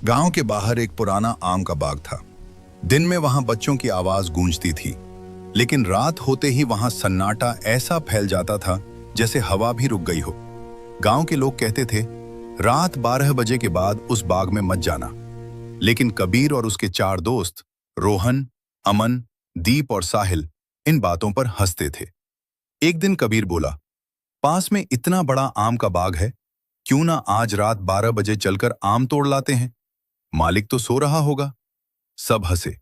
गांव के बाहर एक पुराना आम का बाग था। दिन में वहां बच्चों की आवाज गूंजती थी, लेकिन रात होते ही वहां सन्नाटा ऐसा फैल जाता था जैसे हवा भी रुक गई हो। गांव के लोग कहते थे, रात 12 बजे के बाद उस बाग में मत जाना। लेकिन कबीर और उसके 4 दोस्त, रोहन, अमन, दीप और साहिल, इन बातों पर हंसते थे। एक दिन कबीर बोला, पास में इतना बड़ा आम का बाग है, क्यों ना आज रात 12 बजे चलकर आम तोड़ लाते हैं। मालिक तो सो रहा होगा। सब हंसे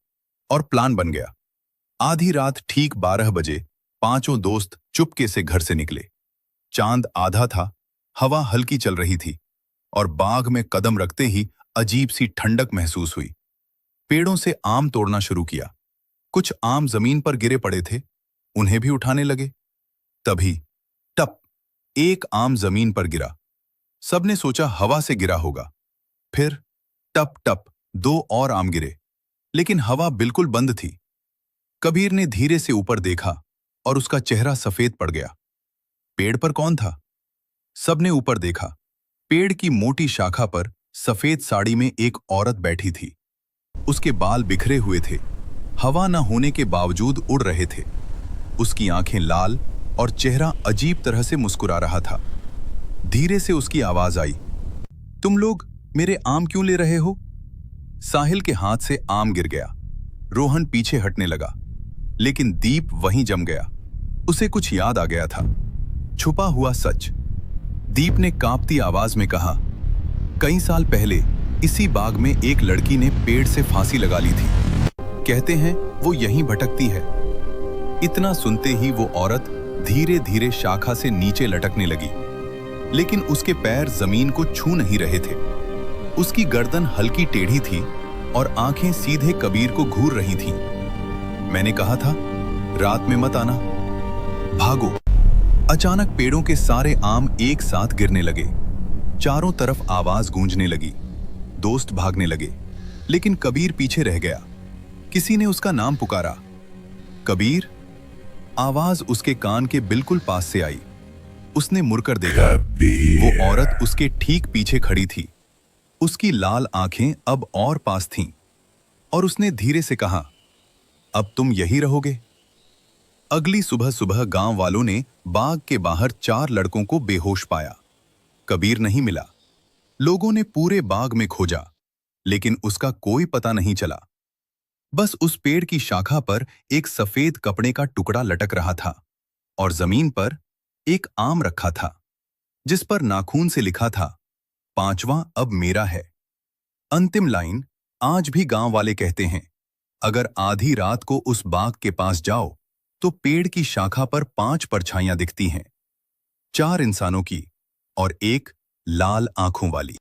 और प्लान बन गया। आधी रात ठीक 12 बजे पांचों दोस्त चुपके से घर से निकले। चांद आधा था, हवा हल्की चल रही थी और बाग में कदम रखते ही अजीब सी ठंडक महसूस हुई। पेड़ों से आम तोड़ना शुरू किया। कुछ आम जमीन पर गिरे पड़े थे, उन्हें भी उठाने लगे। तभी टप, एक आम जमीन पर गिरा। सबने सोचा हवा से गिरा होगा। फिर टप टप 2 और आम गिरे, लेकिन हवा बिल्कुल बंद थी। कबीर ने धीरे से ऊपर देखा और उसका चेहरा सफेद पड़ गया। पेड़ पर कौन था? सबने ऊपर देखा। पेड़ की मोटी शाखा पर सफेद साड़ी में एक औरत बैठी थी। उसके बाल बिखरे हुए थे, हवा न होने के बावजूद उड़ रहे थे। उसकी आंखें लाल और चेहरा अजीब तरह से मुस्कुरा रहा था। धीरे से उसकी आवाज आई, तुम लोग मेरे आम क्यों ले रहे हो? साहिल के हाथ से आम गिर गया। रोहन पीछे हटने लगा, लेकिन दीप वहीं जम गया। उसे कुछ याद आ गया था। छुपा हुआ सच। दीप ने कांपती आवाज में कहा, कई साल पहले इसी बाग में एक लड़की ने पेड़ से फांसी लगा ली थी। कहते हैं वो यहीं भटकती है। इतना सुनते ही वो औरत धीरे धीरे शाखा से नीचे लटकने लगी, लेकिन उसके पैर जमीन को छू नहीं रहे थे। उसकी गर्दन हल्की टेढ़ी थी और आंखें सीधे कबीर को घूर रही थीं। मैंने कहा था, रात में मत आना, भागो। अचानक पेड़ों के सारे आम एक साथ गिरने लगे। चारों तरफ आवाज गूंजने लगी। दोस्त भागने लगे, लेकिन कबीर पीछे रह गया। किसी ने उसका नाम पुकारा, कबीर। आवाज उसके कान के बिल्कुल पास से आई। उसने मुड़कर देखा। वो औरत उसके ठीक पीछे खड़ी थी। उसकी लाल आंखें अब और पास थीं, और उसने धीरे से कहा, अब तुम यही रहोगे? अगली सुबह सुबह गांव वालों ने बाग के बाहर 4 लड़कों को बेहोश पाया। कबीर नहीं मिला। लोगों ने पूरे बाग में खोजा, लेकिन उसका कोई पता नहीं चला। बस उस पेड़ की शाखा पर एक सफेद कपड़े का टुकड़ा लटक रहा था, और जमीन पर एक आम रखा था, जिस पर नाखून से लिखा था, 5वां अब मेरा है। अंतिम लाइन आज भी गांव वाले कहते हैं, अगर आधी रात को उस बाग के पास जाओ तो पेड़ की शाखा पर 5 परछाइयां दिखती हैं, 4 इंसानों की और एक लाल आंखों वाली।